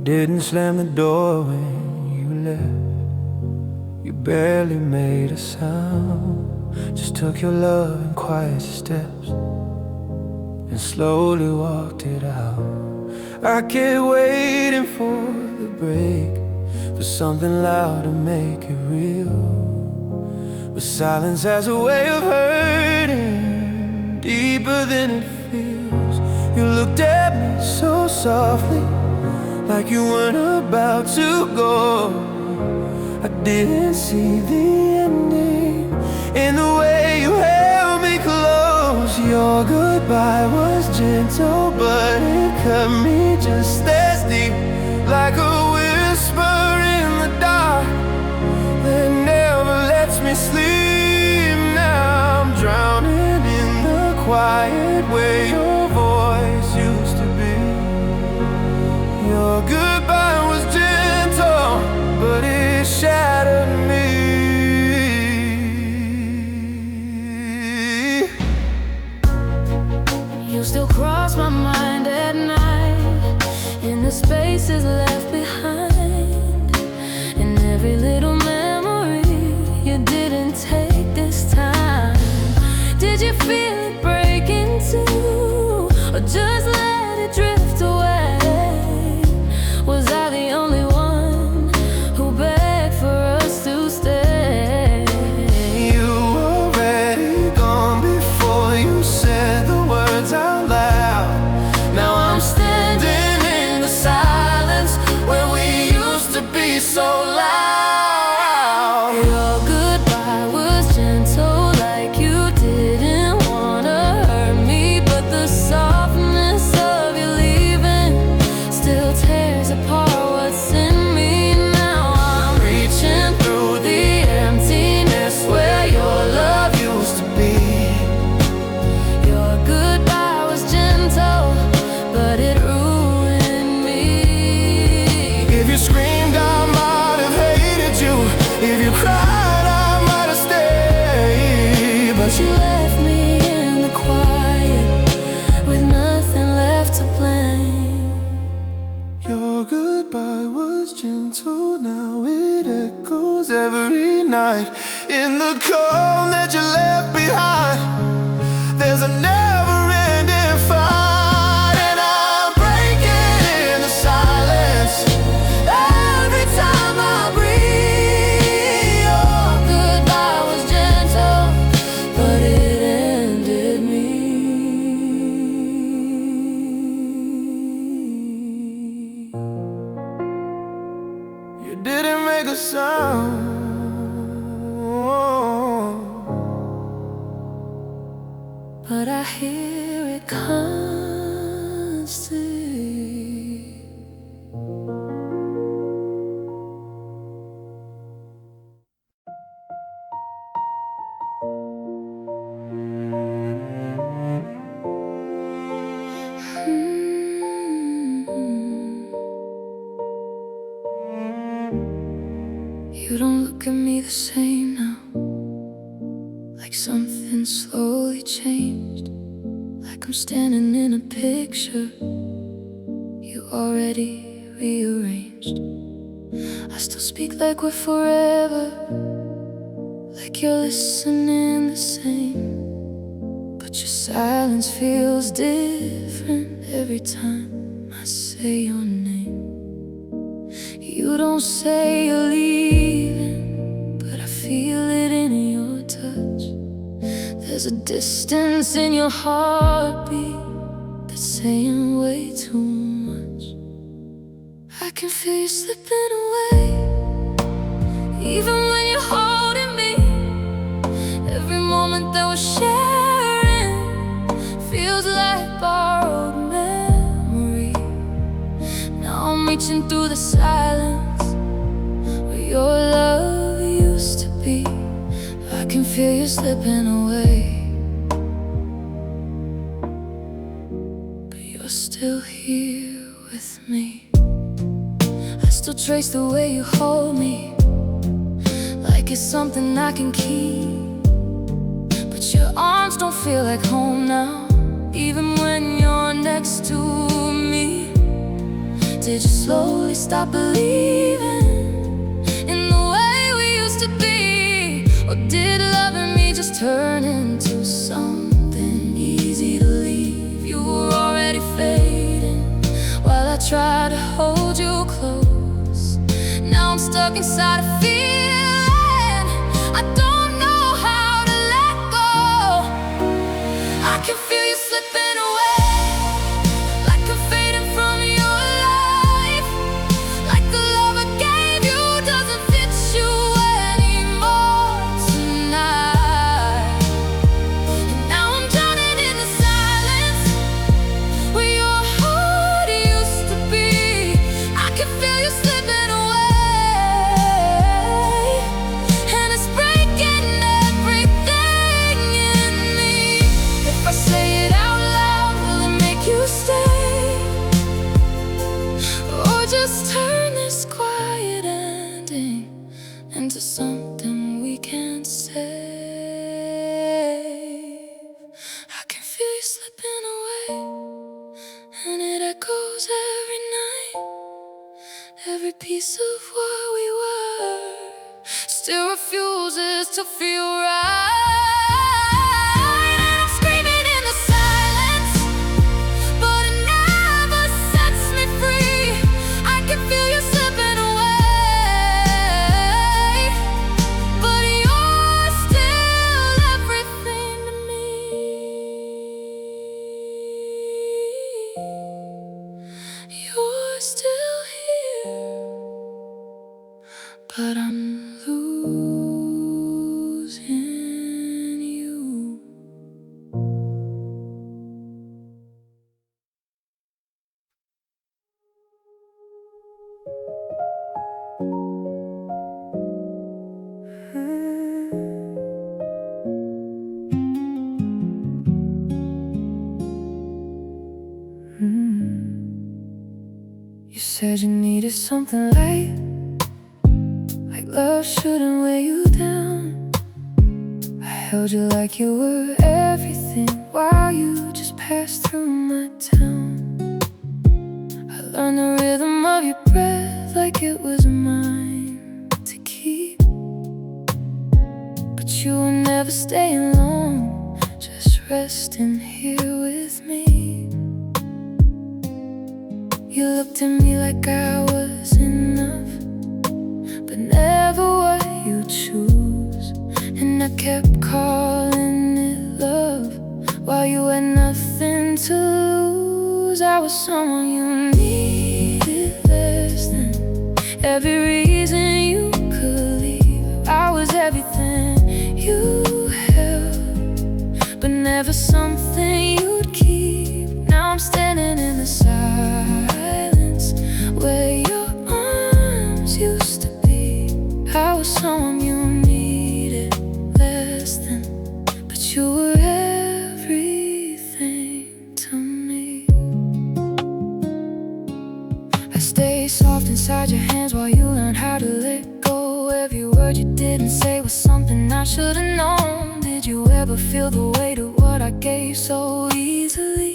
didn't slam the door when you left. You barely made a sound, just took your love in quiet steps and slowly walked it out. I kept waiting for the break, for something loud to make it real. But silence has a way of hurting deeper than it feels. You looked at me so softly, like you weren't about to go. I didn't see the ending in the way you held me close. Your goodbye was gentle, but it cut me just as deep, like a whisper in the dark that never lets me sleep. Now I'm drowning in the quiet where your voice used to be. Your goodbye was gentle, but it shattered me. You still cross my mind at night, in the spaces left behind, in every little memory you didn't take this time. Did you feel it break in two, or just let it drift away? Was I the only one who begged for us to stay? You were already gone before you said the words out loud. Now I'm standing in the silence where we used to be so loud. Your goodbye was gentle, like you didn't wanna hurt me, but the softness of you leaving still tears apart what's in me. Now I'm reaching through the emptiness where your love used to be. Your goodbye was gentle, but it ruined me. If you screamed, I might have hated you. If you cried, I might have stayed. But You left me in the quiet with nothing left to blame. your goodbye was gentle, now it echoes every night in the cold that you left behind. There's a never-ending fight, and I'm breaking in the silence every time I breathe. Your goodbye was gentle, but it ended me. You didn't make a sound, But I hear it constantly. You don't look at me the same now, like something slowly changed, like I'm standing in a picture you already rearranged. I still speak like we're forever, like you're listening the same, but your silence feels different every time I say your name. You don't say you're leaving, but I feel it in your touch. There's a distance in your heartbeat that's saying way too much. I can feel you slipping away, even when you're holding me. Every moment that we're sharing feels like borrowed memory. Now I'm reaching through the silence where your love used to be. I can feel you slipping away, but you're still here with me. I still trace the way you hold me, like it's something I can keep. But your arms don't feel like home now, even when you're next to me. did you slowly stop believing in the way we used to be? Or did loving me just turn into something easy to leave? You were already fading while I tried to hold you close. Now I'm stuck inside a feeling I don't know how to let go. I can feel you slipping away, like I'm fading from your life, like the love I gave you doesn't fit you anymore tonight. And now I'm drowning in the silence where your heart used to be. I can feel you slipping away, and it's breaking everything in me. If I say it out loud, will it make you stay? Or just turn this quiet ending into something we can't save? I can feel you slipping away, and it echoes every night. Every piece of what we were still refuses to feel right. And I'm screaming in the silence, but it never sets me free. I can feel you slipping away, but you're still everything to me. You're still here, but I'm losing you. You said you needed something light, like love shouldn't weigh you down. I held you like you were everything while you just passed through my town. I learned the rhythm of your breath like it was mine to keep, but you were never staying long, just resting here with me. You looked at me like I was enough, but never what you choose. And I kept calling it love while you had nothing to lose. I was someone you needed less than every reason you could leave. I was everything you held, but never something you'd keep. Now I'm standing in the silence where your arms used to be. I was someone you needed less than, but you were everything to me. I stayed soft inside your hands while you learned how to let go. Every word you didn't say was something I should've known. Did you ever feel the weight of what I gave so easily?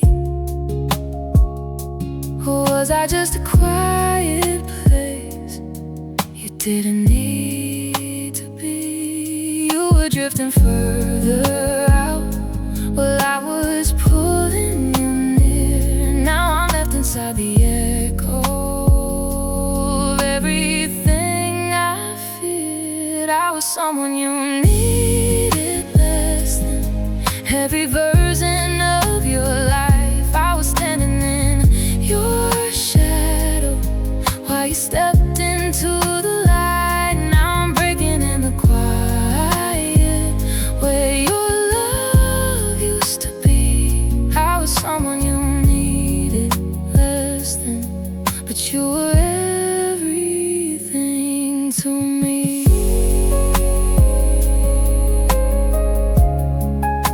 Or was I just a quiet place you didn't need to be? You were drifting further out while I was pulling you near. Now I'm left inside the echo of everything I feared. I was someone you needed less than every version of your life. I was standing in your shadow while you stepped into the light. Now I'm breaking in the quiet where your love used to be. I was someone you needed less than, but you were everything to me.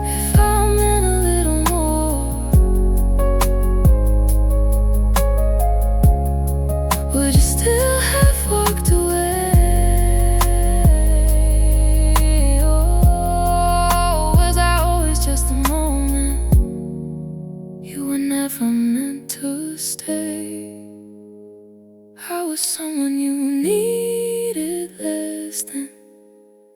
If I meant a little more, would you still have walked I was someone you needed less than.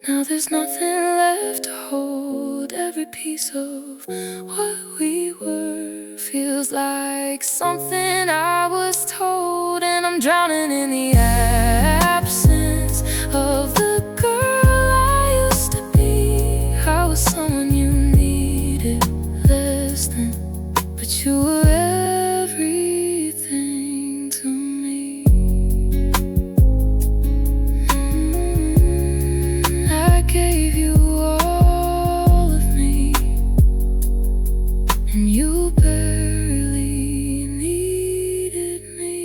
Now there's nothing left to hold. Every piece of what we were feels like something I was told. And I'm drowning in the absence of the girl I used to be. I was someone you needed less than, but you were everything to me. I gave you all of me, and you barely needed me.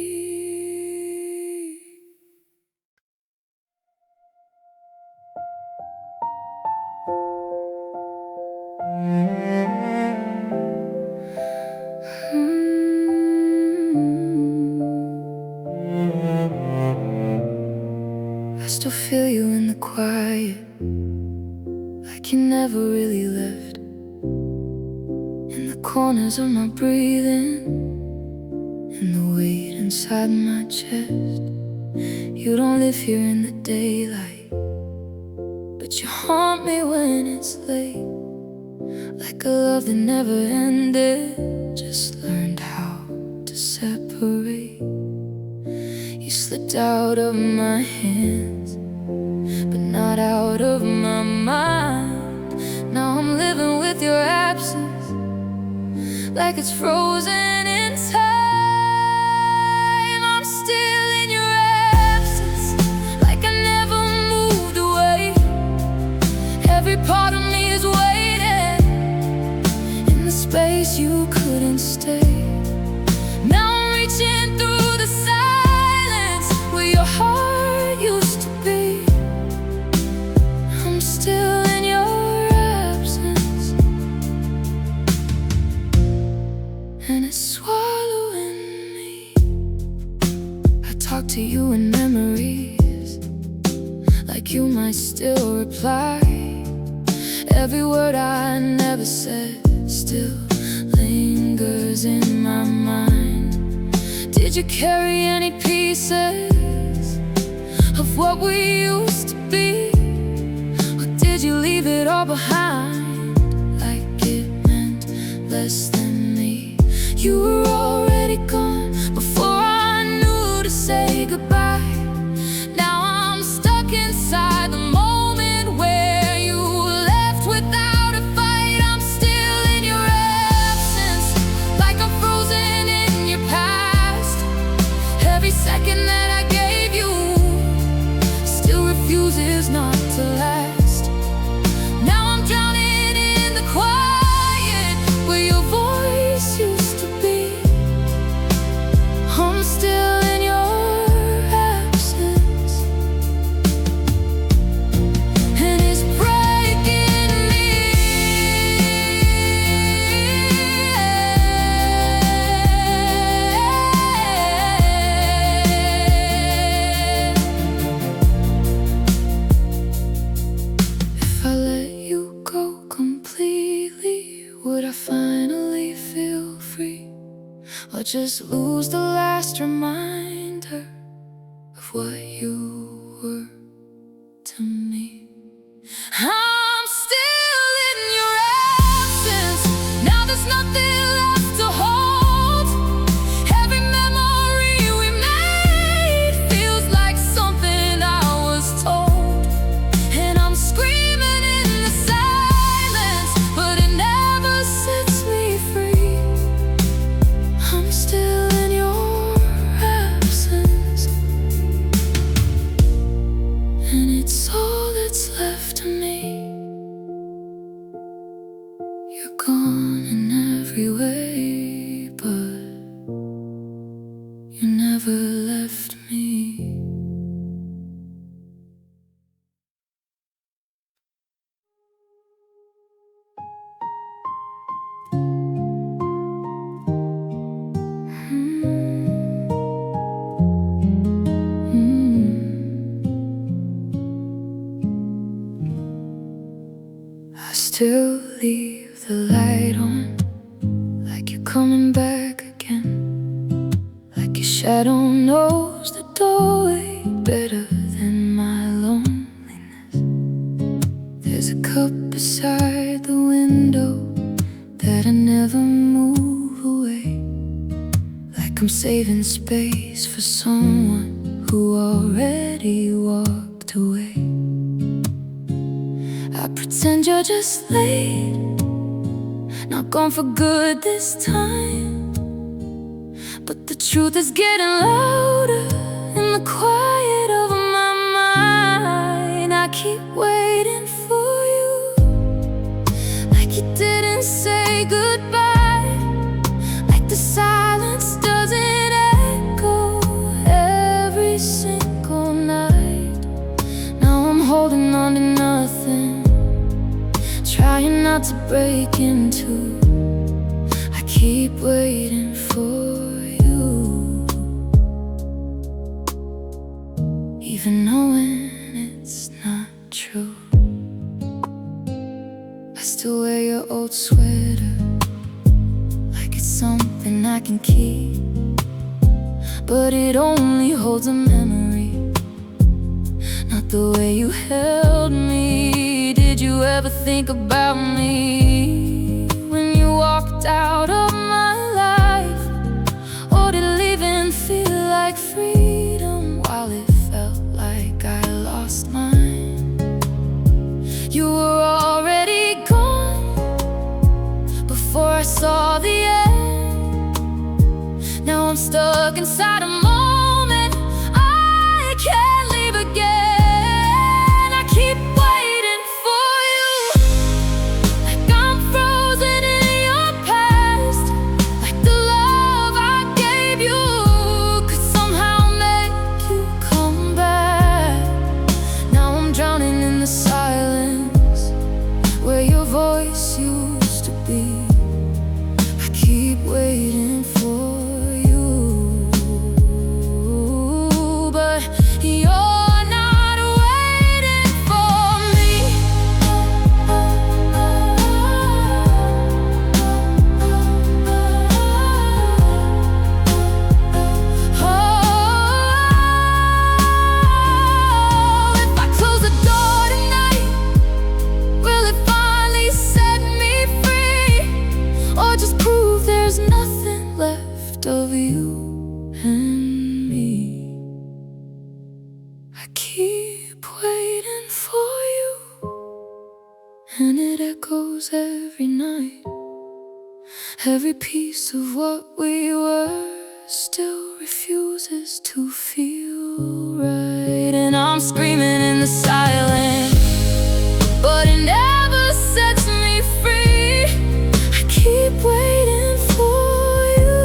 I still feel you in the quiet, like you never really left. In the corners of my breathing, in the weight inside my chest. You don't live here in the daylight, but you haunt me when it's late. Like a love that never ended, just learned how to separate. You slipped out of my hands, but not out of my mind. Now I'm living with your absence, like it's frozen in time. I'm still in your absence, like I never moved away. Every part of me is waiting in the space you couldn't stay. Now I'm reaching through the silence where your heart used to be. I'm still in your absence, and it's swallowing me. I talk to you in memories, like you might still reply. Every word I never said still lingers in my mind. Did you carry any pieces of what we used to be? Or did you leave it all behind, like it meant less than me? You were already gone before I knew to say goodbye. Now I'm stuck inside the moment where you left without a fight. I'm still in your absence, like I'm frozen in your past. Every second that I gave you still refuses not to last. Now I'm drowning in the quiet where your voice used to be. I'm still in your absence, and it's breaking me. If I let you go completely, would I finally feel free? Or just lose the last reminder of what you were to me? I'm still in your absence. Now there's nothing left to hold. Every memory we made feels like something I was told. And I'm screaming in the silence, but it never sets me free. I'm still in your absence, and it's all that's left of me. You're gone in every way, but you never left me. I still leave the light on, like you're coming back again, like your shadow knows the doorway better than my loneliness. There's a cup beside the window that I never move away, like I'm saving space for someone who already walked away. I pretend you're just late, not gone for good this time, but the truth is getting louder in the quiet of my mind. I keep waiting for you, like you didn't say goodbye, like the silence doesn't echo every single night. Now I'm holding on to nothing, trying not to break into. I keep waiting for you, even knowing it's not true. I still wear your old sweater like it's something I can keep, but it only holds a memory, not the way you held me. Did you ever think about me when you walked out of my life? Or did leaving feel like freedom while it felt like I lost mine? You were already gone before I saw the end. Now I'm stuck inside a moment I can't leave again. I keep waiting for you, like I'm frozen in your past, like the love I gave you could somehow make you come back. Now I'm drowning in the silence where your voice used to be. I keep waiting for you, but you're not waiting for me. Oh, if I close the door tonight, will it finally set me free, or just prove there's nothing left of you and me? I keep waiting for you, and it echoes every night. Every piece of what we were still refuses to feel right. And I'm screaming in the silence, but it never sets me free. I keep waiting for you,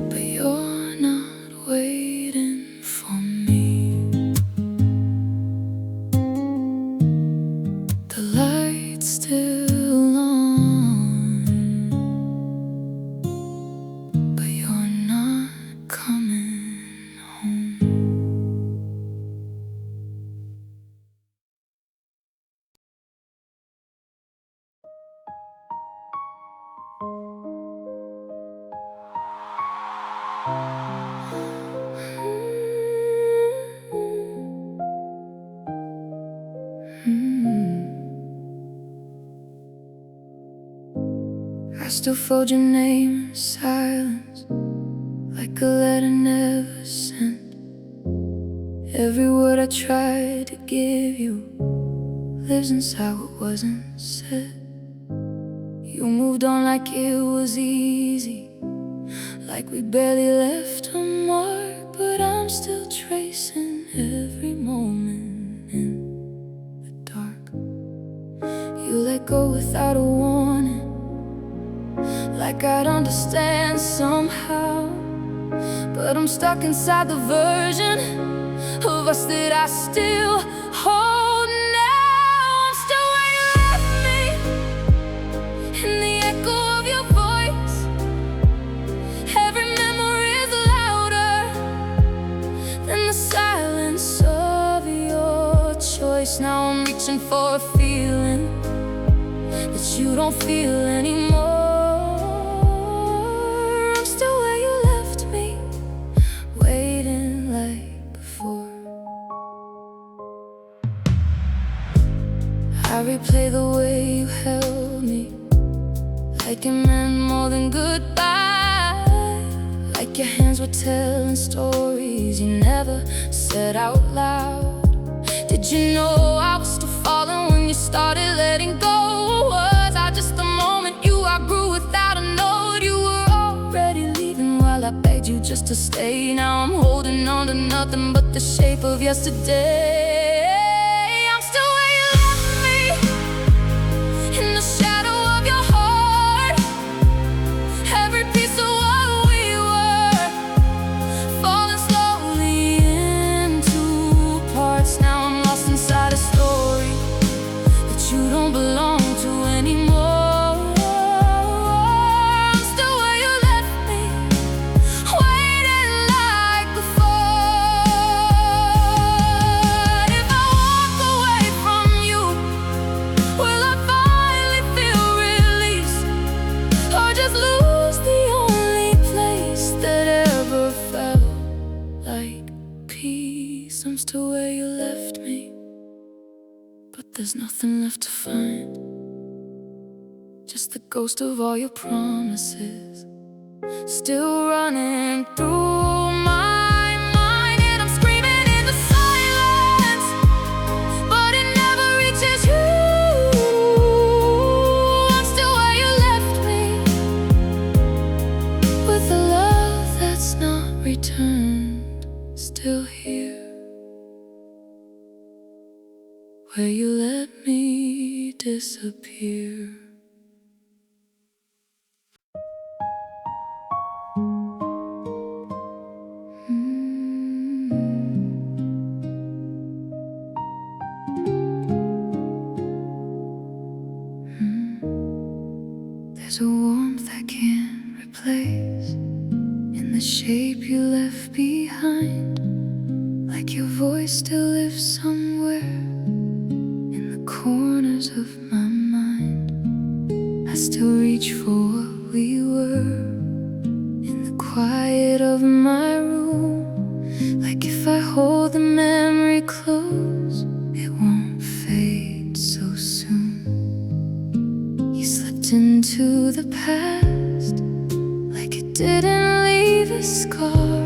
but you're not waiting for me. The light's still on, but you're not coming home. I still fold your name in silence, like a letter never sent. Every word I tried to give you lives inside what wasn't said. You moved on like it was easy, like we barely left a mark, but I'm still tracing every moment in the dark. You let go without a warning, like I'd understand somehow, but I'm stuck inside the version of us that I still hold now. I'm still where you left me, in the echo of your voice. Every memory is louder than the silence of your choice. Now I'm reaching for a feeling that you don't feel anymore. I'm still where you left me, replay the way you held me, like it meant more than goodbye. Like your hands were telling stories you never said out loud. Did you know I was still falling when you started letting go? Was I just the moment you outgrew without a note? You were already leaving while I begged you just to stay. Now I'm holding on to nothing but the shape of yesterday. I'm still where you left me, in the shadow of your heart. Every piece of what we were, falling slowly into parts. Now I'm lost inside a story that you don't belong to anymore. I'm still where you left me, waiting like before. If I walk away from you, will I finally feel release, or just lose the only place that ever felt like peace? I'm still where you left me, but there's nothing left to find, just the ghost of all your promises still running through my mind. And I'm screaming in the silence, but it never reaches you. I'm still where you left me, with a love that's not returned, still here, where you let me disappear. There's a warmth I can't replace in the shape you left behind, like your voice still lives somewhere in the corners of my mind. I still reach for what we were in the quiet of my room, like if I hold the memory close, it won't fade so soon. You slipped into the past like it didn't leave a scar,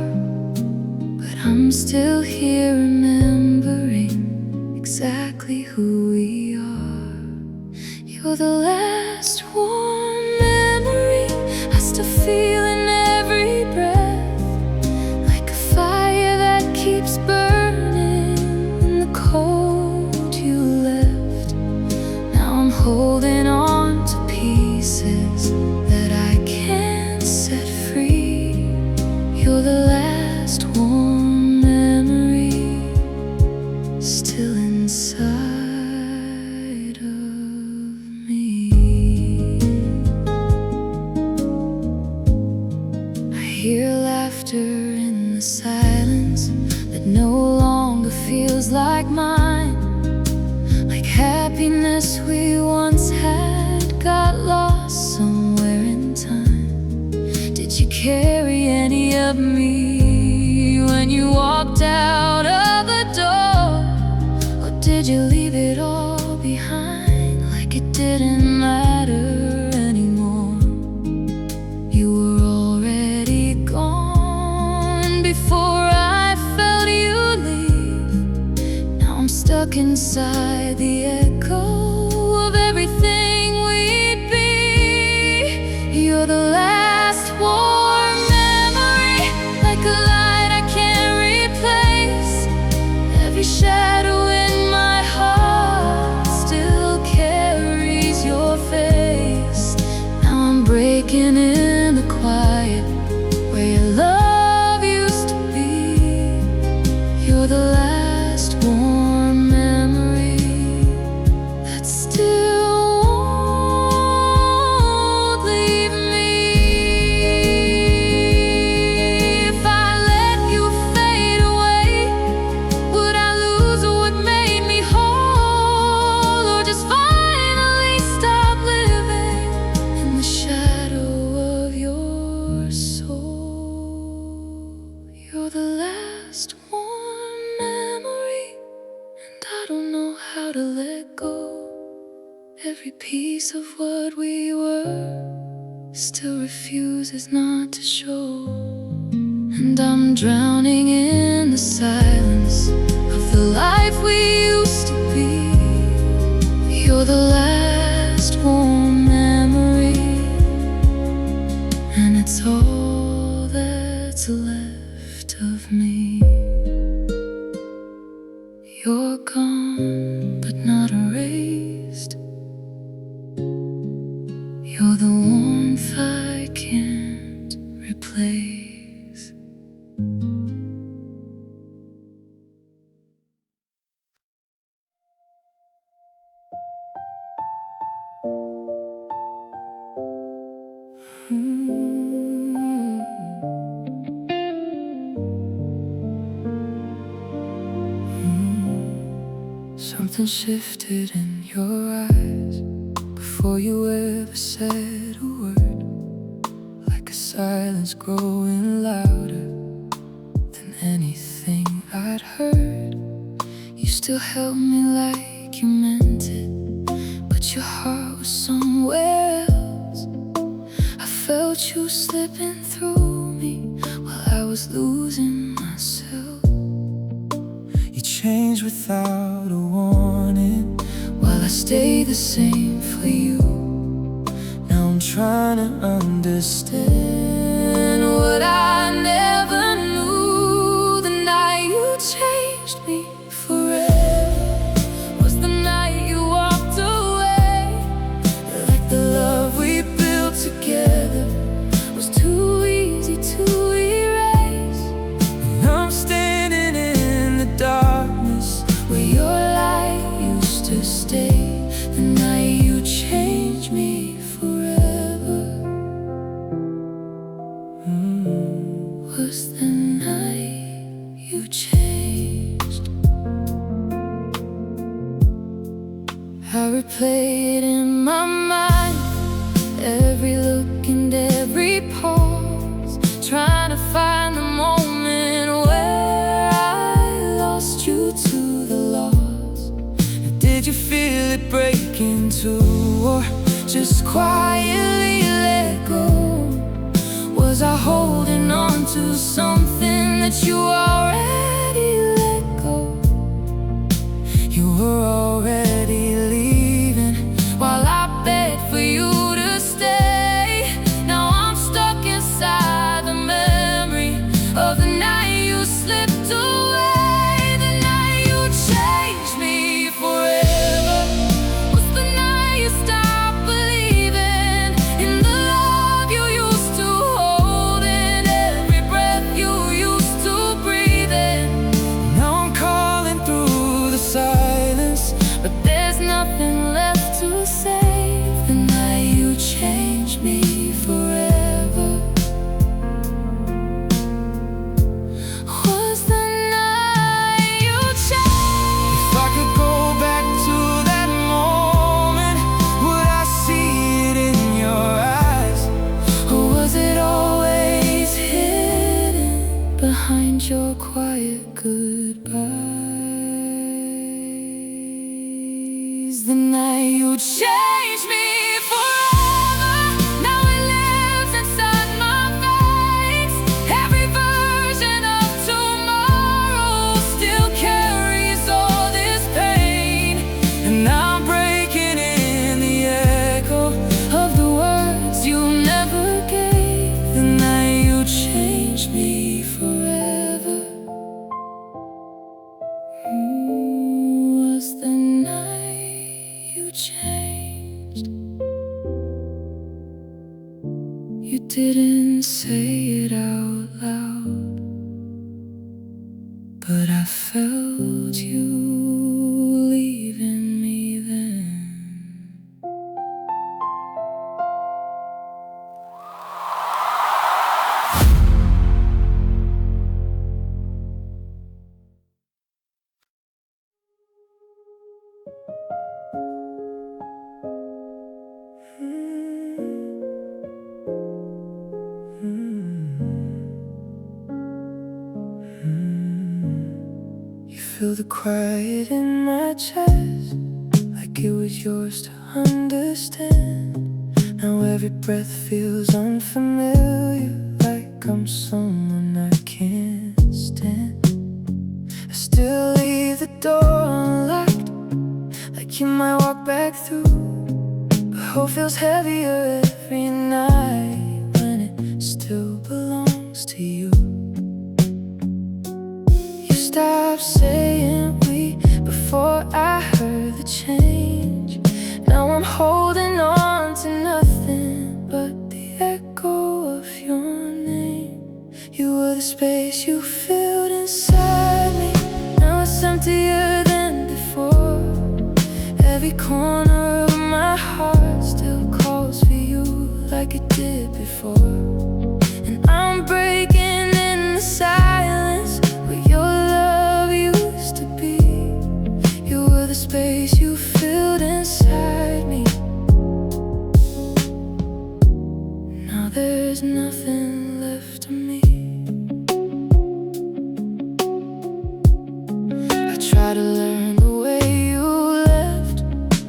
but I'm still here remembering exactly who we are. You're the last warm memory I still feel in every breath, like a fire that keeps burning in the cold you left. Now I'm holding on to pieces that I can't set free. You're the last warm memory still inside of me. I hear laughter in the silence that no longer feels like mine, like happiness we once had got lost somewhere in time. Did you carry any of me when you walked out of the door, or did you leave it all behind like it didn't matter anymore? You were already gone before I felt you leave. Now I'm stuck inside the echo of everything we'd be. You're the last warm memory, like a light I can't replace. Every shadow in my heart still carries your face. Now I'm breaking in the quiet where your love used to be. You're the last warm memory piece of what we were still refuses not to show. And I'm drowning in the silence of the life we used to be. You're the last warm memory, and it's all that's left of me. You're gone, but not erased. You're the warmth I can't replace. Something shifted in your eyes before you ever said a word, like a silence growing louder than anything I'd heard. You still held me like you meant it, but your heart was somewhere else. I felt you slipping through me while I was losing myself. You changed without a warning, while I stayed the same for you. now I'm trying to understand what I never knew. The night you changed me forever was the night you walked away. Like the love we built together was too easy to erase. And I'm standing in the darkness where your light used to stay. The night you changed me forever was the night you changed. I replay it in my mind, every look and every pause, trying to find the moment where I lost you to the loss. Did you feel it break into, or just quietly let go? Was I holding on to something that you already let go? You were already leaving while I begged for you to stay. Now I'm stuck inside the memory of the night you slipped away. The night you changed me forever was the night you stopped believing in the love you used to hold, in every breath you used to breathe in. Now I'm calling through the silence, but there's nothing left to say. The night you changed me forever was the night you changed. if I could go back to that moment, would I see it in your eyes? Or was it always hidden behind your quiet goodbyes? The night you changed me forever, now it lives inside my veins. Every version of tomorrow still carries all this pain. And I'm breaking in the echo Of the words you never gave, the night you changed me forever was the night you changed. You didn't say it out loud, but I felt you leaving me then. You feel the quiet in my chest, like it was yours to understand. Now every breath feels unfamiliar, like I'm someone I can't stand. I still leave the door unlocked, like you might walk back through. But hope feels heavier every night when it still belongs to you. You stopped saying we before I heard the change. Now I'm holding on to nothing but the echo of your name. You were the space you filled inside me. Now it's emptier than before. Every corner of my heart still calls for you like it did before. And I'm breaking in the silence where your love used to be. You were the space you filled inside me. Now there's nothing left of me. I try to learn the way you left,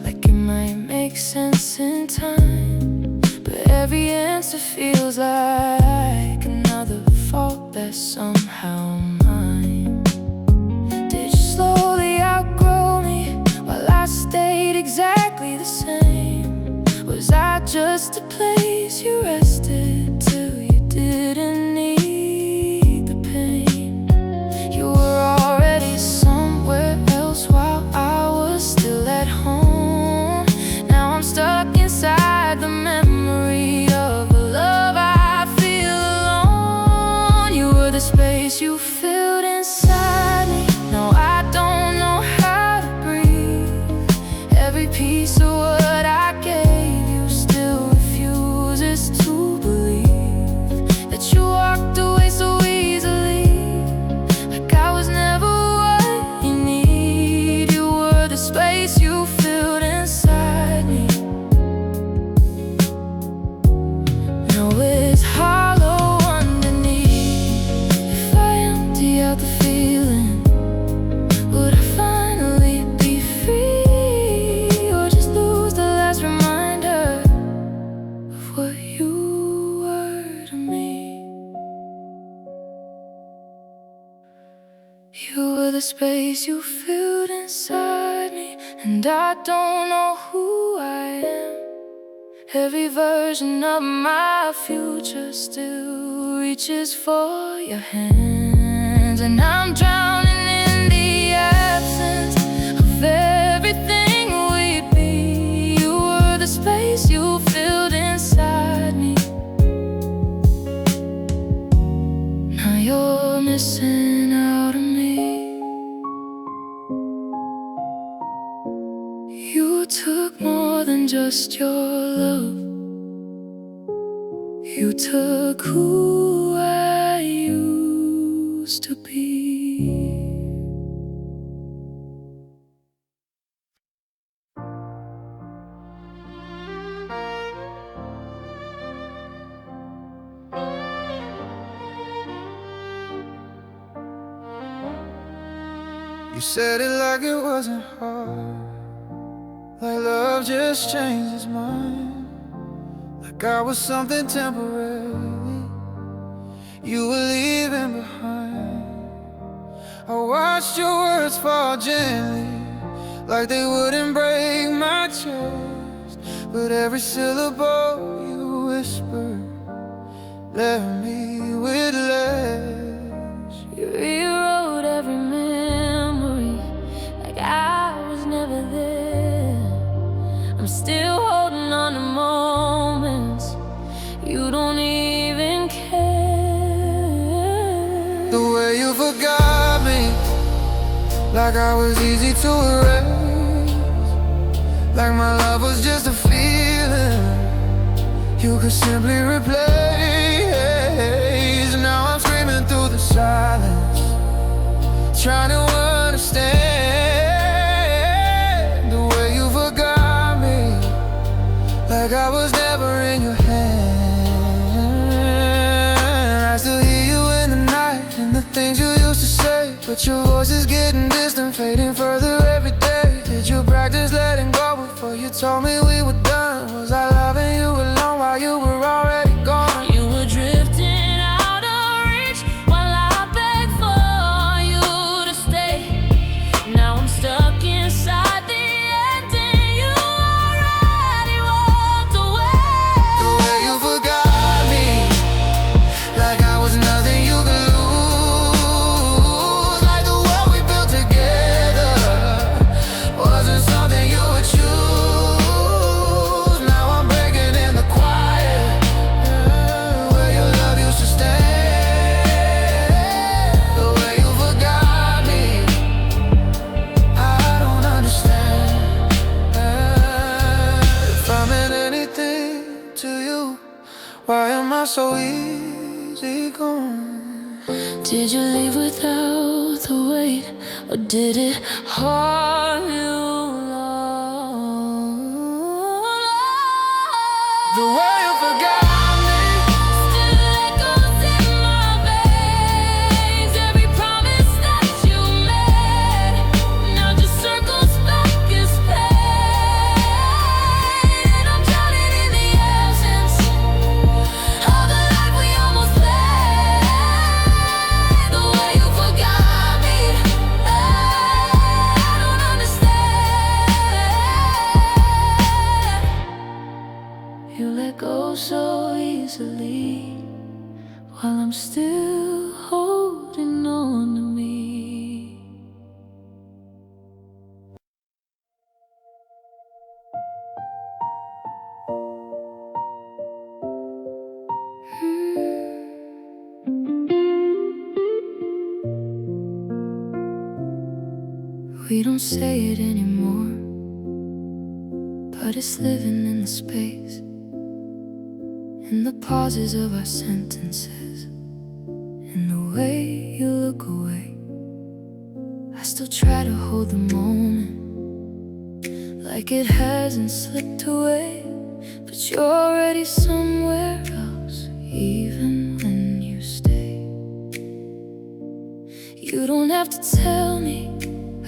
like it might make sense in time. But every answer feels like another fault that's somehow mine. Did you slowly outgrow me while I stayed exactly the same? Was I just a place you rested till you didn't need the pain? You were already somewhere else while I was still at home. Now I'm stuck inside the memory of a love I feel alone. You were the space you filled inside me. Now I don't know how to breathe. Every piece of what I gave you still refuses to believe that you walked away so easily, like I was never what you need. You were the space you filled inside me. Now it's hollow underneath. If I empty out the feeling, would I finally be free, or just lose the last reminder of what you were to me? You were the space you filled inside me, and I don't know who I am. Every version of my future still reaches for your hands, and I'm drowning in the absence of everything we'd be. You were the space you filled inside me. Now you're missing out of me. You took more than just your love. You took who I used to be. You said it like it wasn't hard, like love just changed its mind, like I was something temporary you were leaving behind. I watched your words fall gently, like they wouldn't break my chest. But every syllable you whispered left me with less. You rewrote every memory like I was never there. I'm still holding on to moments you don't even care. The way you forgot me, like I was easy to erase, like my love was just a feeling you could simply replace. Now I'm screaming through the silence, trying to understand the way you forgot me, like I was never in your hand. I still hear you in the night and the things you used to say, but your voice is getting distant, fading further every day. Did you practice letting go before you told me we so easy gone. Did you leave without the weight, or did it harm you long? The way you forgot me Still echoes in my veins. Every promise that you made now just circles back as pain. And I'm drowning in the absence of the life we almost played. The way you forgot me, I don't understand. You let go so easily, while I'm still holding on to me. We don't say it anymore, but it's living in the space, in the pauses of our sentences, in the way you look away. I still try to hold the moment like it hasn't slipped away, but you're already somewhere else, even when you stay. You don't have to tell me,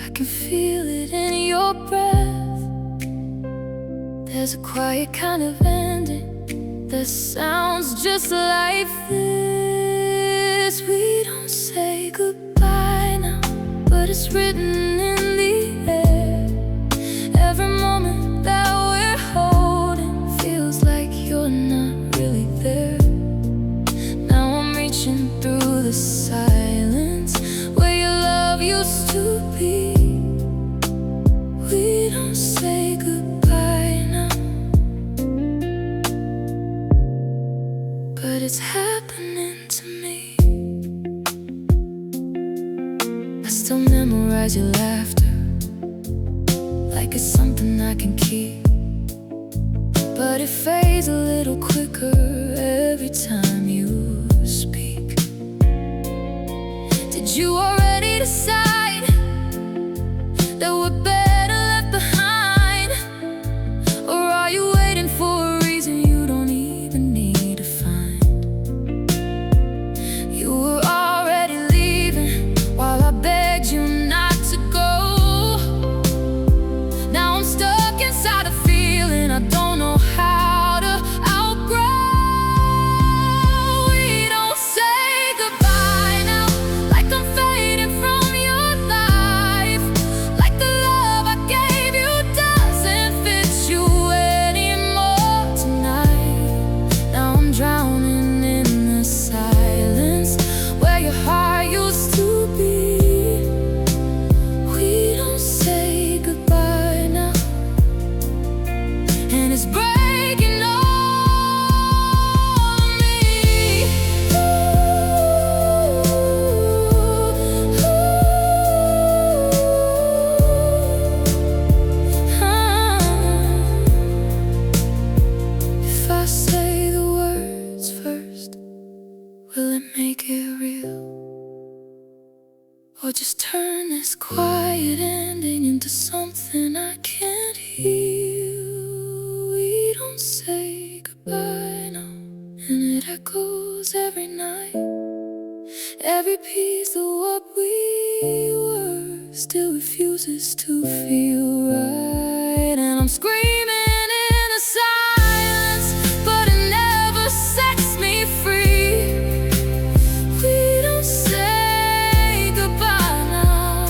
I can feel it in your breath. There's a quiet kind of ending that sounds just like this. We don't say goodbye now, but it's written in the air. Every moment that we're holding feels like you're not really there. Now I'm reaching through the silence where your love used to be. We don't say goodbye now, but it's happening to me. I still memorize your laughter like it's something I can keep, but it fades a little quicker every time you speak. Did you already decide that we're better left behind? Or are you waiting for a reason you don't even need to find? You were already leaving while I begged you not to go. Now I'm stuck inside a feeling I don't know how to outgrow. We don't say goodbye now, like I'm fading from your life, like the love I gave you doesn't fit you anymore tonight. Now I'm drowning in the silence where your heart used to be. We don't say goodbye now, and it's breaking all of me. If I say the words first, will it make it real? Or just turn this quiet ending into something I can't heal? We don't say goodbye now, and it echoes every night. Every piece of what we were still refuses to feel right. And I'm screaming in the silence, but it never sets me free. We don't say goodbye now,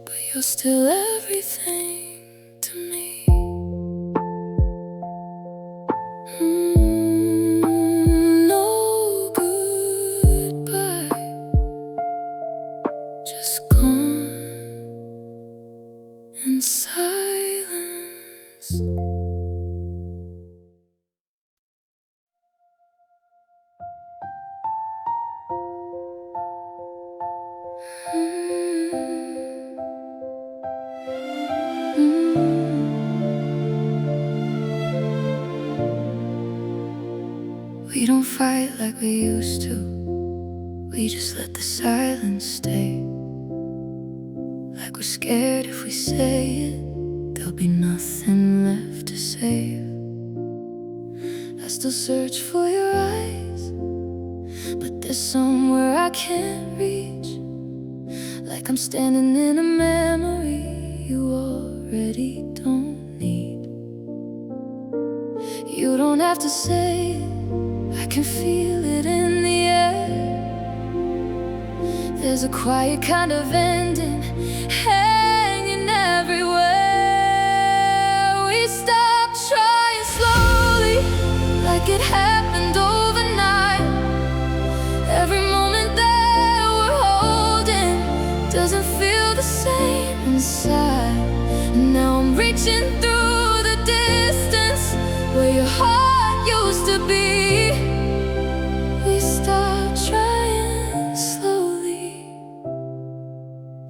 but you're still everything to me. No goodbye, just gone in silence. like we used to. We just let the silence stay. Like we're scared if we say it, there'll be nothing left to save. I still search for your eyes, but there's somewhere I can't reach. Like I'm standing in a memory you already don't need. You don't have to say it, I can feel it in the air. There's a quiet kind of ending hanging everywhere. We stopped trying slowly, like it happened overnight. Every moment that we're holding doesn't feel the same inside. Now I'm reaching through the distance where your heart used to be. We stopped trying slowly,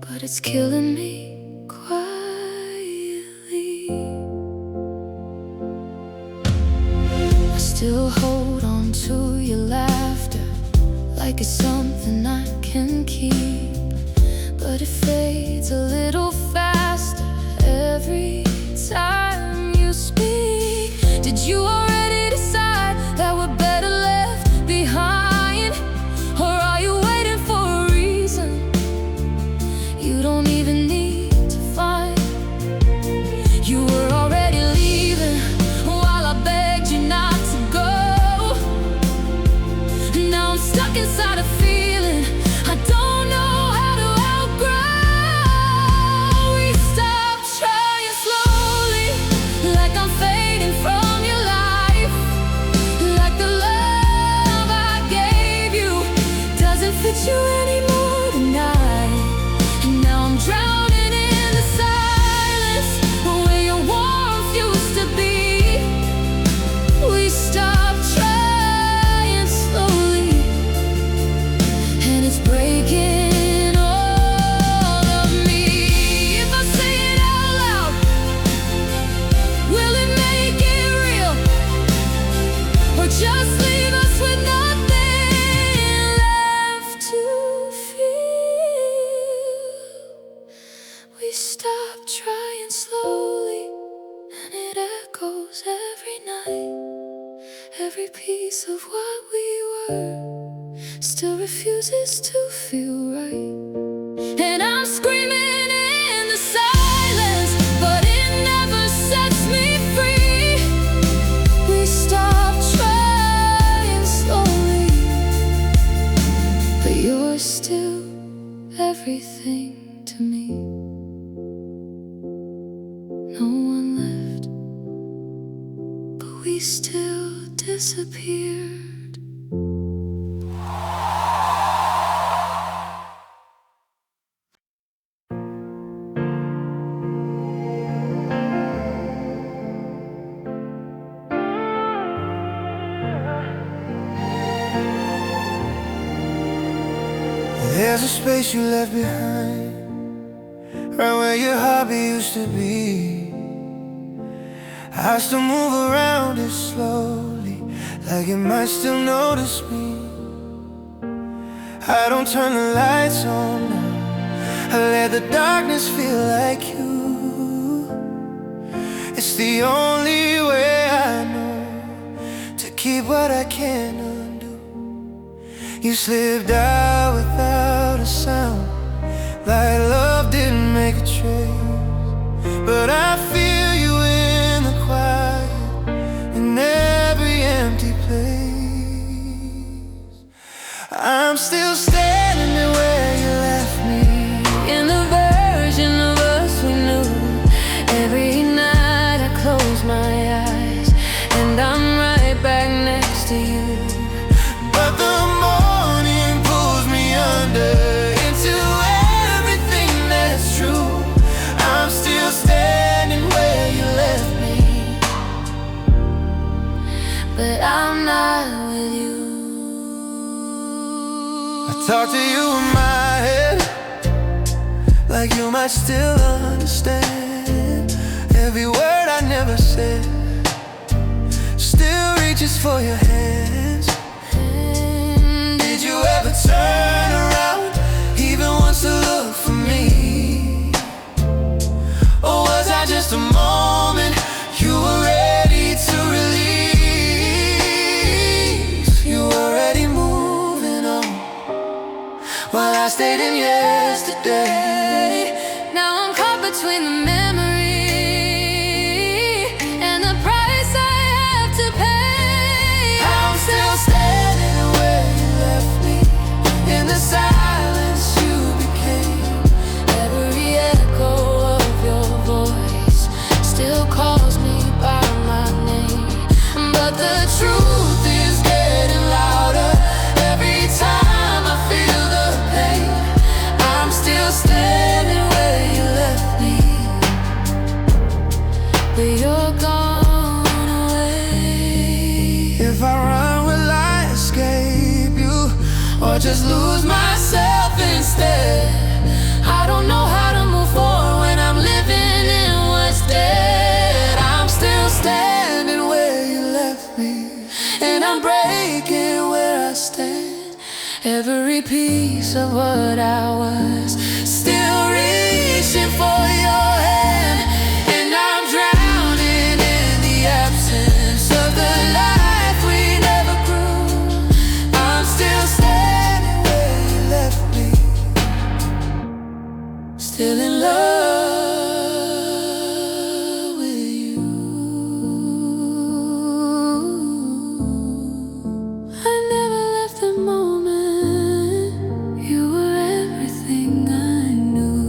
but it's killing me quietly. I still hold on to your laughter like it's something I can keep, but it fades a little faster every time you speak. Did you already decide that we're better left behind? Or are you waiting for a reason you don't even need to find? You were already leaving while I begged you not to go. Now I'm stuck inside a feeling I don't know how to outgrow. We stopped trying slowly, like I'm fading from your life. Like the love I gave you doesn't fit you anymore tonight. And now I'm drowning in the silence where your warmth used to be. We stopped trying slowly, and it's breaking all of me. If I say it out loud, will it make it real? Or just leave us with nothing left to feel? We stopped trying slowly, and it echoes every night. Every piece of what we were still refuses to feel right. And I'm screaming in the silence, but it never sets me free. We stopped trying slowly, but you're still everything to me. No one left, but we still disappeared. There's a space you left behind, right where your hobby used to be. I still move around it slowly, like it might still notice me. I don't turn the lights on now, I let the darkness feel like you. It's the only way I know to keep what I can't undo. You slipped out without a sound, like love didn't make a trace. But I feel you in the quiet, in every empty place. I'm still standing there where you left me, In the version of us we knew. Every night I close my eyes, and I'm right back next to you. but the morning pulls me under into everything that's true. I'm still standing where you left me, But I'm not with you. I talk to you in my head, like you might still understand. Every word I never said still reaches for your hands. while I stayed in yesterday. Now I'm caught between the memory and the price I have to pay. I'm still standing where you left me. In the silence you became. Every echo of your voice still calls me by my name. But the truth is getting louder every time I feel the pain. I'm still standing where you left me, but you're gone away. If I run, will I escape you, or just lose myself instead? I don't know how to move forward when I'm living in what's dead. I'm still standing where you left me, and I'm breaking where I stand. Every piece of what I was, still reaching for your hand. And I'm drowning in the absence of the life we never grew. I'm still standing where you left me, still in love with you. I never left the moment. You were everything I knew.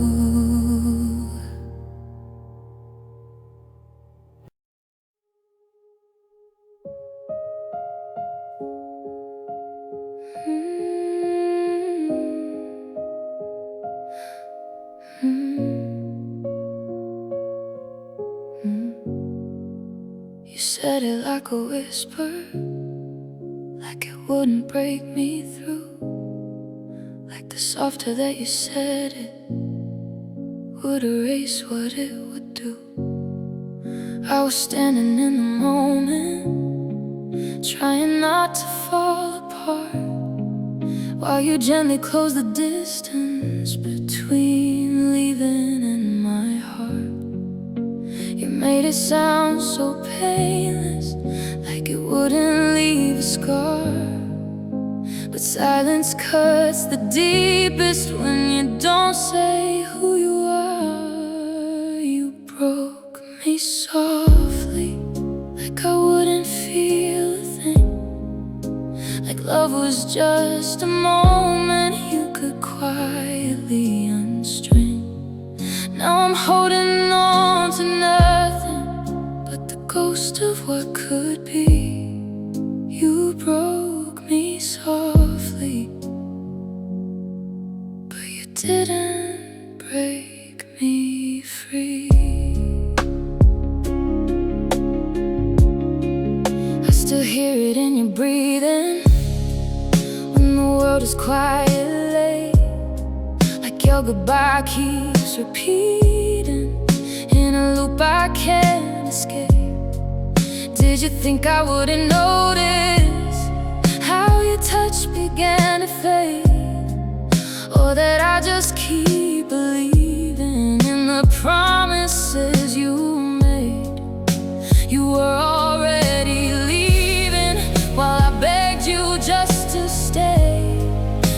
You said it like a whisper, like it wouldn't break me through. Like the softer that you said it would erase what it would do. I was standing in the moment, trying not to fall apart, while you gently closed the distance between leaving and my heart. You made it sound so painless, like it wouldn't leave a scar. But silence cuts the deepest when you don't say who you are. You broke me softly, like I wouldn't feel a thing. Like love was just a moment you could quietly unstring. Now I'm holding on to nothing but the ghost of what could be. You broke me softly, but you didn't break me free. I still hear it in your breathing when the world is quiet late. Like your goodbye keeps repeating in a loop I can't escape. Did you think I wouldn't notice how your touch began to fade? Or that I just keep believing in the promises you made? You were already leaving while I begged you just to stay.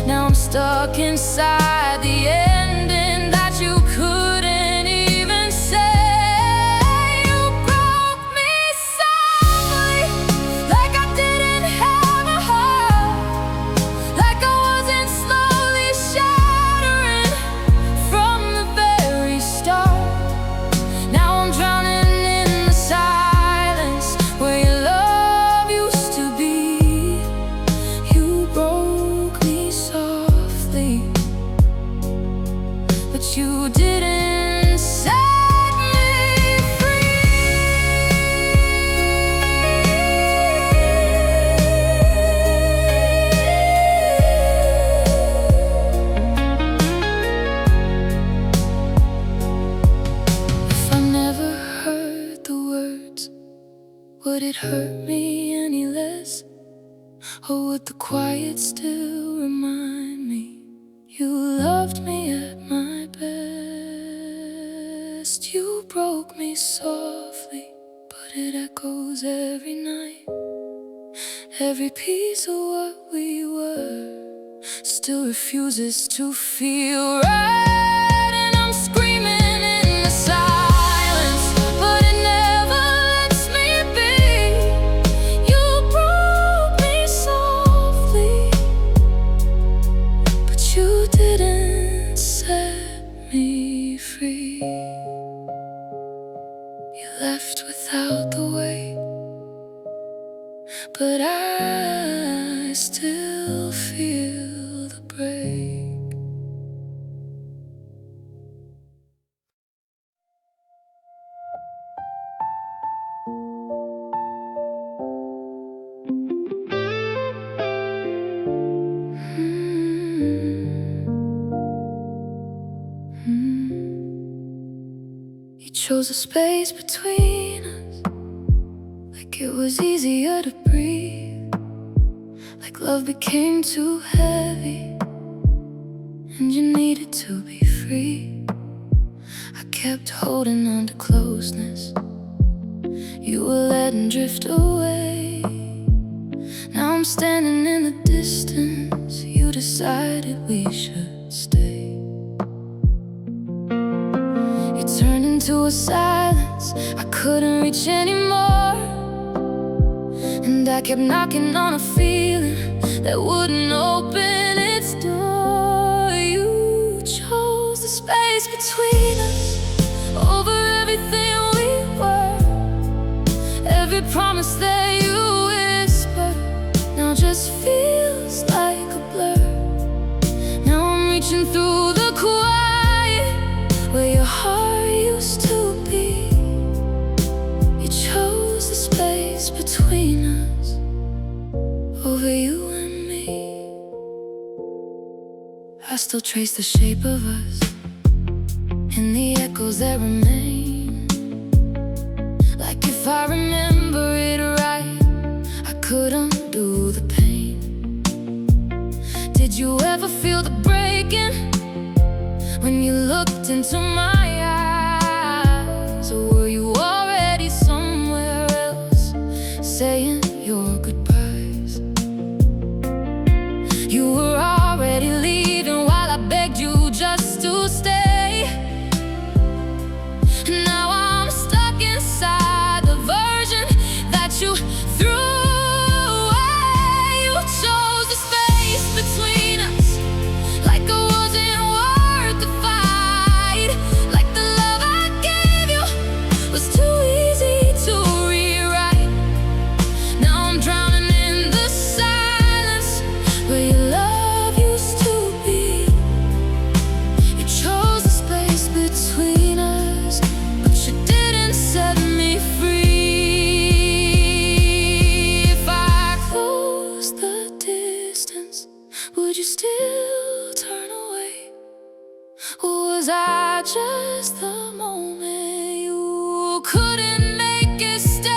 Now I'm stuck inside the ending that you couldn't even say. You broke me softly, like I didn't have a heart, like I wasn't slowly shattering from the very start. Now I'm drowning in the silence where your love used to be. You broke me softly, but you didn't set me free. If I never heard the words, would it hurt me any less? Or would the quiet still remind me you loved me at my best? You broke me softly, but it echoes every night. Every piece of what we were still refuses to feel right. And I'm screaming in the silence, but it never lets me be. You broke me softly, but you didn't set me free. You left without the weight, but I still feel the break. You chose a space between us, like it was easier to breathe, like love became too heavy and you needed to be free. I kept holding on to closeness, you were letting drift away. Now I'm standing in the distance, you decided we should stay. You turned into a silence I couldn't reach anymore, and I kept knocking on a feeling that wouldn't open its door. You chose the space between us over everything we were. Every promise that you whispered now just feels like a blur. Now I'm reaching through the quiet where your heart used to be. You chose the space between us over you and me. I still trace the shape of us in the echoes that remain. Like if I remember it right, I could undo the pain. Did you ever feel the breaking when you looked into my eyes? Or were you already somewhere else saying your goodbyes? You were already leaving while I begged you just to stay. Now I'm stuck inside the version that you threw away. You chose the space between us like I wasn't worth the fight, like the love I gave you was too easy to rewrite. Now I'm drowning in the silence where your love used to be. You chose the space between us, but you didn't set me free. If I closed the distance, would you still turn away? Or was I just the moment you couldn't make it stay?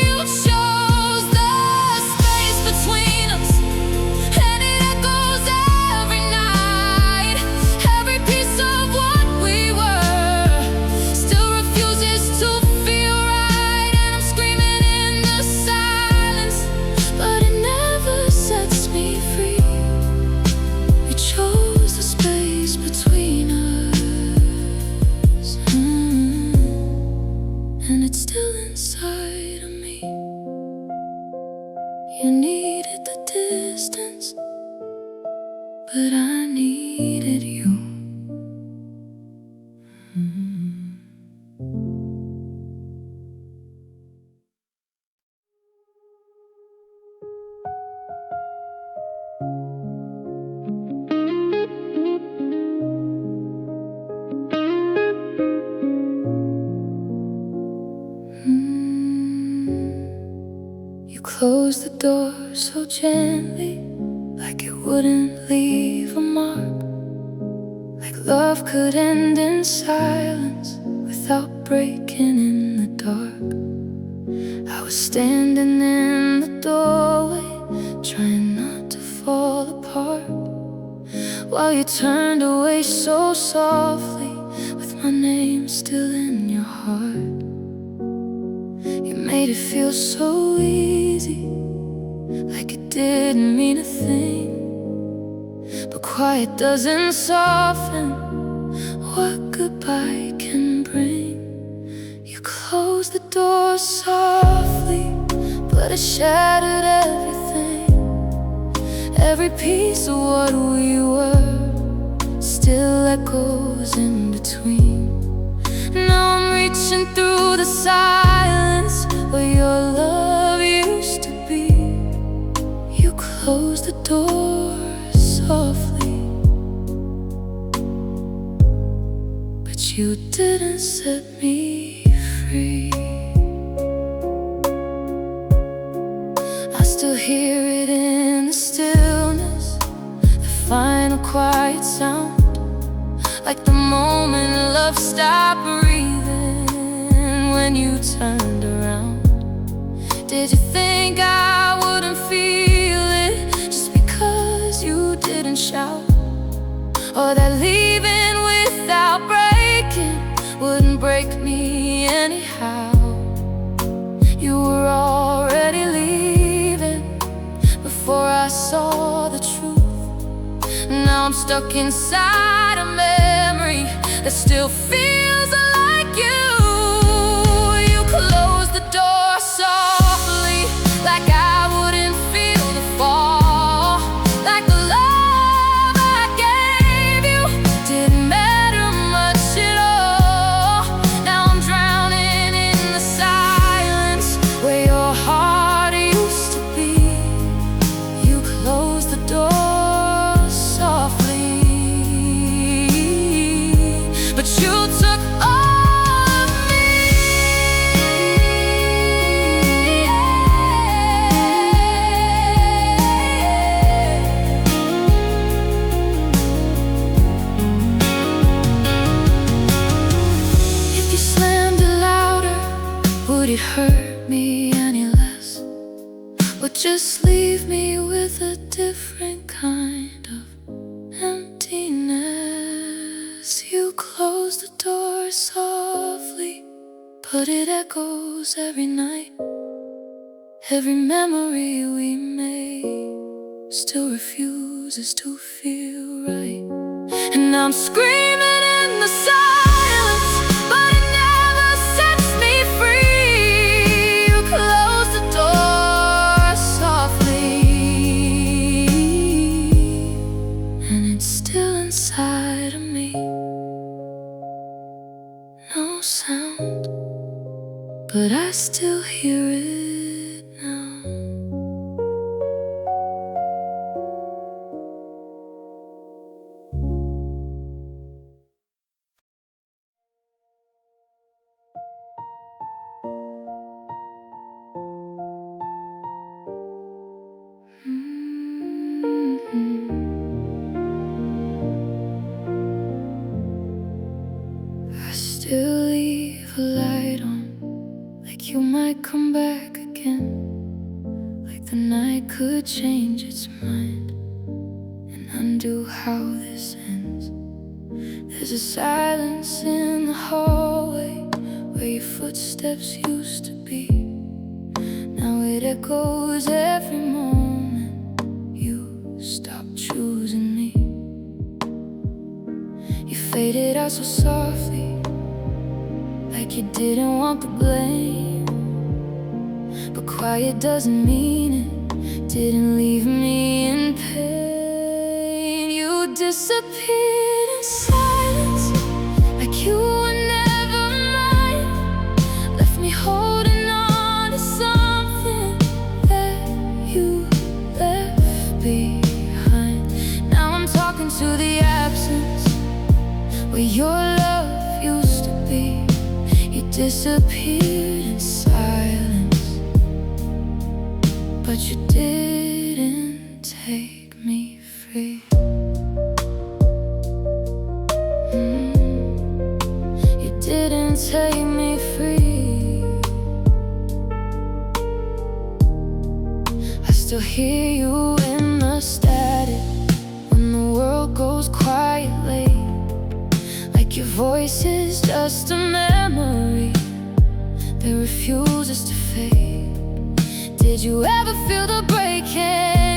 You chose the space between us, and it echoes every night. Every piece of what we were still refuses to feel right. And I'm screaming in the silence, but it never sets me free. You chose the space between us, and it's still inside of me. You needed the distance, but I needed you. You closed the door so gently, like it wouldn't leave a mark, like love could end in silence without breaking in the dark. I was standing in the doorway, trying not to fall apart, while you turned away so softly, with my name still in your heart. You made it feel so easy, like it didn't mean a thing. But quiet doesn't soften what goodbye can bring. You closed the door softly, but it shattered everything. Every piece of what we were still echoes in between. Now I'm reaching through the silence where your love used to be. You closed the door softly, but you didn't set me free. I still hear it in the stillness, the final quiet sound, like the moment love stopped breathing when you turned around. Did you think I wouldn't feel it just because you didn't shout? Or that leaving without breaking wouldn't break me anyhow? You were already leaving before I saw the truth. Now I'm stuck inside a memory that still feels like you. You closed the door softly, like I wouldn't feel the fall, like the love I gave you didn't matter much at all. Now I'm drowning in the silence where your heart used to be. You closed the door softly, but you took all of me. If you slammed it louder, would it hurt me any less? Or just leave me with a different kind of emptiness? You closed the door softly, but it echoes every night. Every memory we made still refuses to feel right. And I'm screaming in the silence, but it never sets me free. You closed the door softly, and it's still inside of me. No sound, but I still hear it now. I still leave a light on, like you might come back again, like the night could change its mind and undo how this ends. There's a silence in the hallway where your footsteps used to be. Now it echoes every moment you stopped choosing me. You faded out so softly, like you didn't want the blame. But quiet doesn't mean it didn't leave me in pain. You disappeared in silence, like you were never mine. Left me holding on to something that you left behind. Now I'm talking to the absence where your love used to be. You disappeared in silence, but you didn't take me free. You didn't take me free. I still hear you in the static when the world goes quiet late, like your voice is just a memory that refuses to fade. Did you ever feel the breaking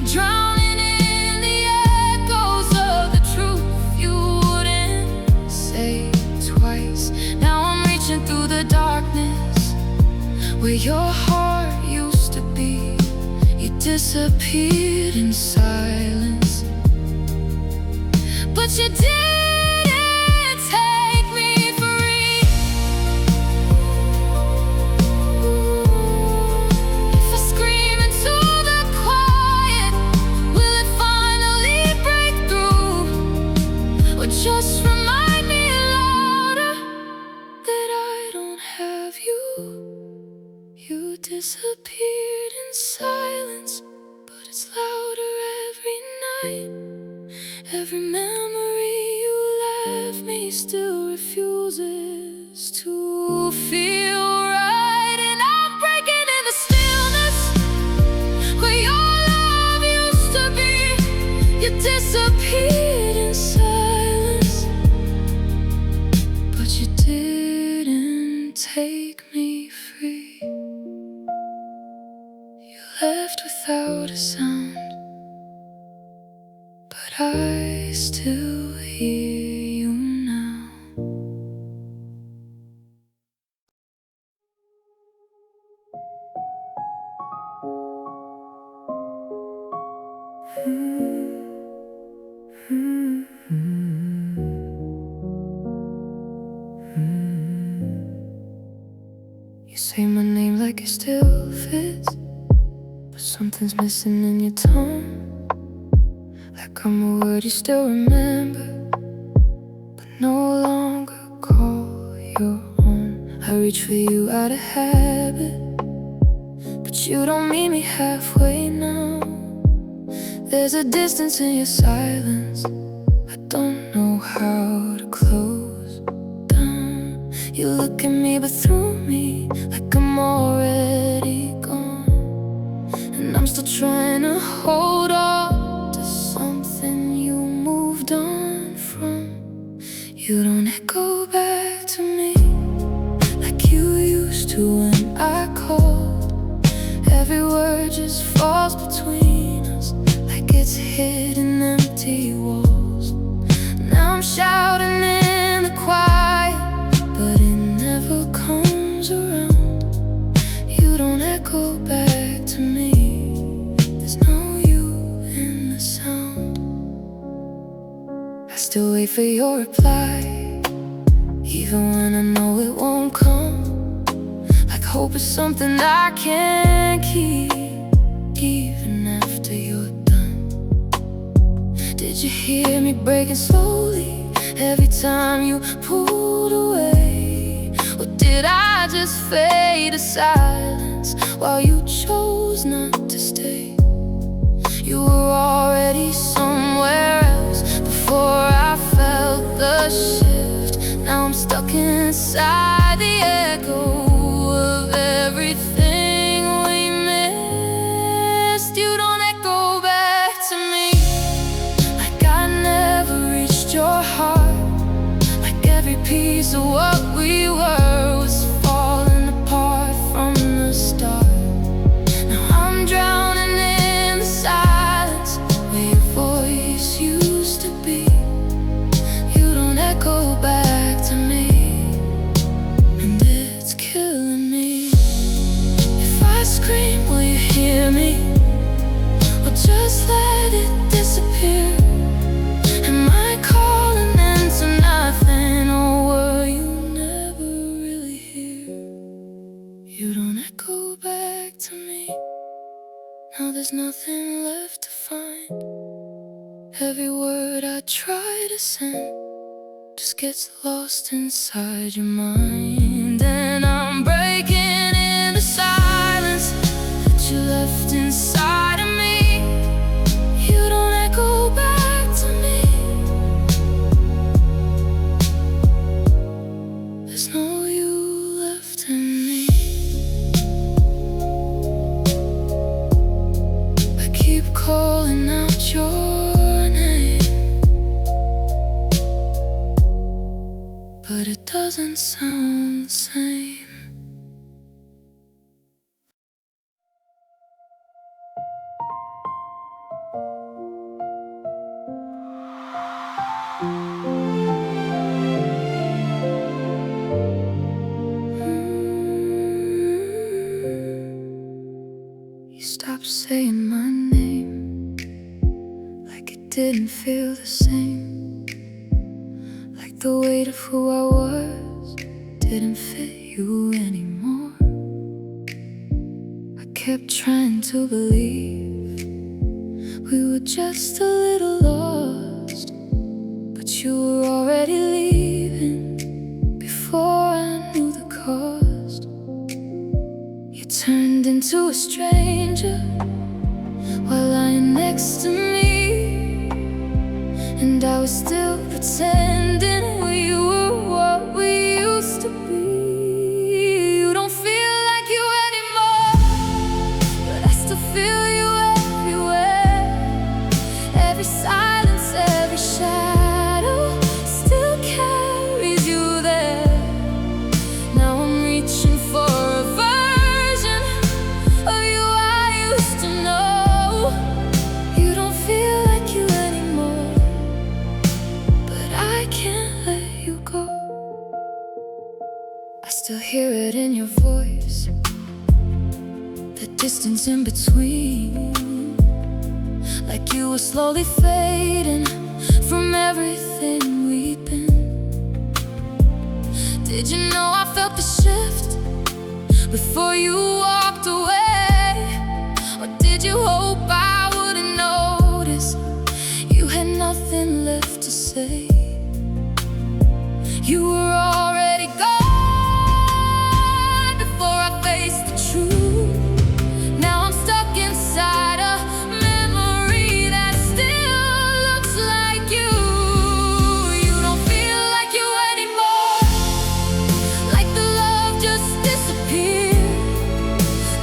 me drowning in the echoes of the truth you wouldn't say twice. Now I'm reaching through the darkness where your heart used to be. You disappeared in silence, but you didn't take me free. If I scream into the quiet, will it finally break through? Or just remind me louder that I don't have you? You disappeared in silence, but it's louder every night. Every memory you left me still refuses to feel right. And I'm breaking in the stillness where your love used to be. You disappeared in silence, but you didn't take me free. You left without a sound, but I still hear you now. You say my name like it still fits, but something's missing in your tone. Like I'm a word you still remember, but no longer call your own. I reach for you out of habit, but you don't meet me halfway now. There's a distance in your silence I don't know how to close down. You look at me but through me, like I'm already gone. And I'm still trying to hold on to something you moved on from. You don't echo back to me like you used to when I called. Every word just falls between us like it's hidden empty walls. Now I'm shouting in the quiet, but it never comes around. You don't echo back to me. There's no you in the sound. I still wait for your reply, even when I know it won't come. Like hope is something I can't keep, even after you're done. Did you hear me breaking slowly every time you pulled away? Or did I just fade to silence while you chose not to stay? You were already somewhere else before I felt the shift. Now I'm stuck inside the echo of everything we missed. You don't echo back to me like I never reached your heart. Like every piece of what we were was falling apart from the start. Now I'm drowning in the silence where your voice used to be. You don't echo back to me, and it's killing me. If I scream, will you hear me? Or just let it disappear? Am I calling into nothing, or were you never really here? You don't echo back to me. Now there's nothing left to find. Every word I try to send just gets lost inside your mind. And I'm breaking in the silence that you left inside of me. You don't echo back to me. There's no you left in me. I keep calling out your name, but it doesn't sound the same. saying my name, like it didn't feel the same, like the weight of who I was didn't fit you anymore. I kept trying to believe we were just a little lost, but you were already leaving before I knew the cost. You turned into a stranger while lying next to me, and I was still pretending we were what we used to be. You don't feel like you anymore, but I still feel you everywhere. Every silence, every shadow still carries you there. Now I'm reaching for a version of you I used to know. You don't feel like you anymore, but I can't let you go. I still hear it in your voice, the distance in between, like you were slowly fading from everything we'd been. Did you know I felt the shift before you walked away? Or did you hope I wouldn't notice you had nothing left to say? You were already gone before I faced the truth. Now I'm stuck inside a memory that still looks like you. You don't feel like you anymore, like the love just disappeared,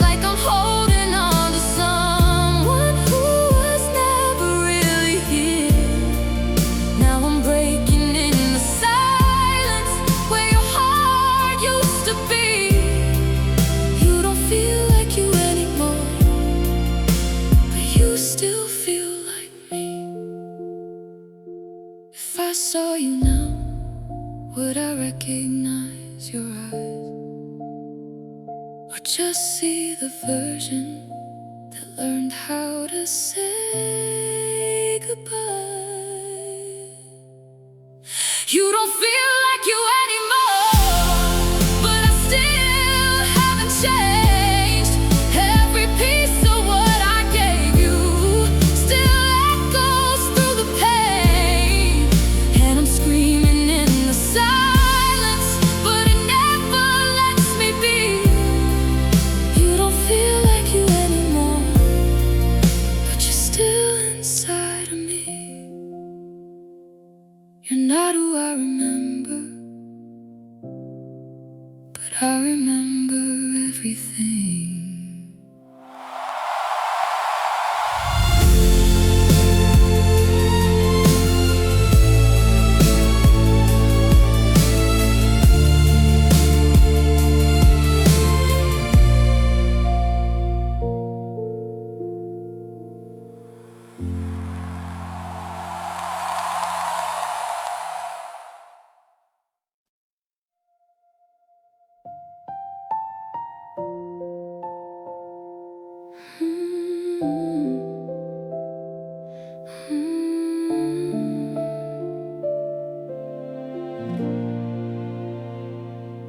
like I'm holding on to someone who was never really here. Now I'm breaking in the silence where your heart used to be. You don't feel like you anymore, but you still feel like me. If I saw you now, would I recognize your eyes, or just see the version that learned how to say goodbye? You don't feel like you anymore, but I still haven't changed. Every piece of what I gave you still echoes through the pain, and I'm screaming in the silence, but it never lets me be. You don't feel like you anymore, but you're still inside of me. You're not who I remember, but I remember everything.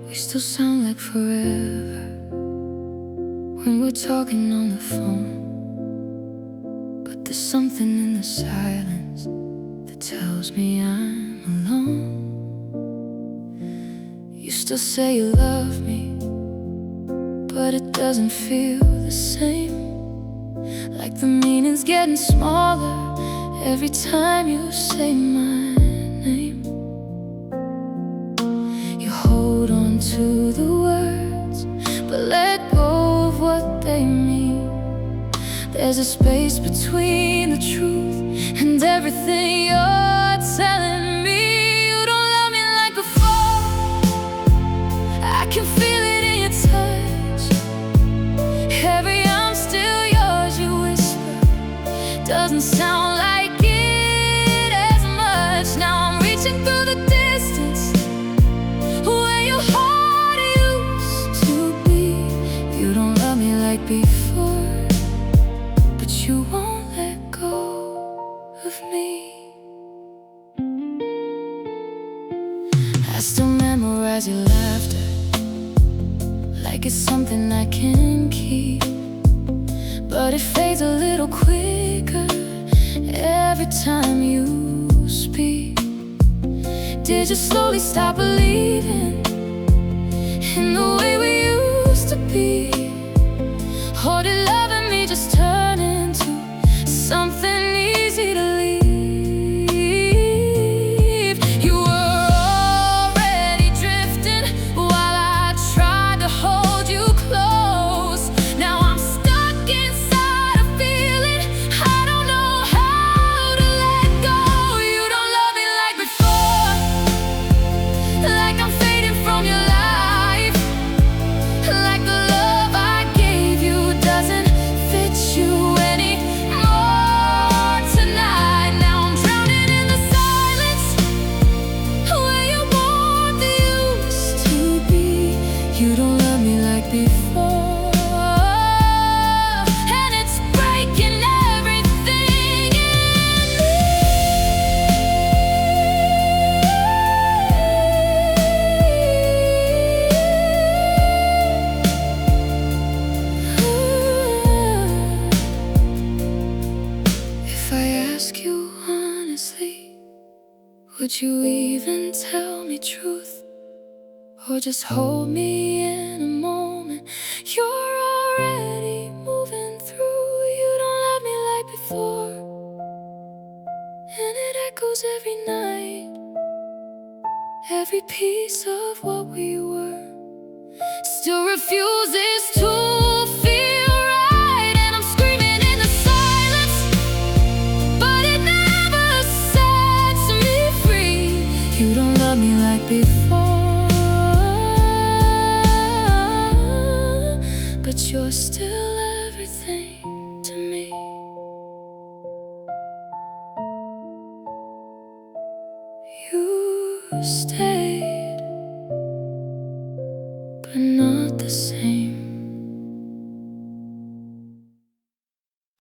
We still sound like forever when we're talking on the phone, but there's something in the silence that tells me I'm alone. You still say you love me, but it doesn't feel the same. Like the meaning's getting smaller every time you say my name. You hold on to the words, but let go of what they mean. There's a space between the truth and everything you're telling me. You don't love me like before, I can feel it in your touch. Every I'm still yours, you whisper, doesn't sound like it as much. Now I'm reaching through the distance where your heart used to be. You don't love me like before, you won't let go of me. I still memorize your laughter like it's something I can keep, but it fades a little quicker every time you speak. Did you slowly stop believing in the way we used to be? Or did loving me just turn into something easy to leave? You were already drifting while I tried to hold you close. Now I'm stuck inside a feeling I don't know how to let go. You don't love me like before, like I'm fading from your life, like the love I gave you doesn't fit you anymore tonight. Now I'm drowning in the silence where your warmth used to be. You don't love me like before, and it's breaking everything in me. If I ask you honestly, would you even tell me truth? Or just hold me in a moment you're already moving through? You don't love me like before, and it echoes every night. Every piece of what we were still refuses to feel right, and I'm screaming in the silence, but it never sets me free. You don't love me like before, but you're still everything to me. You stay.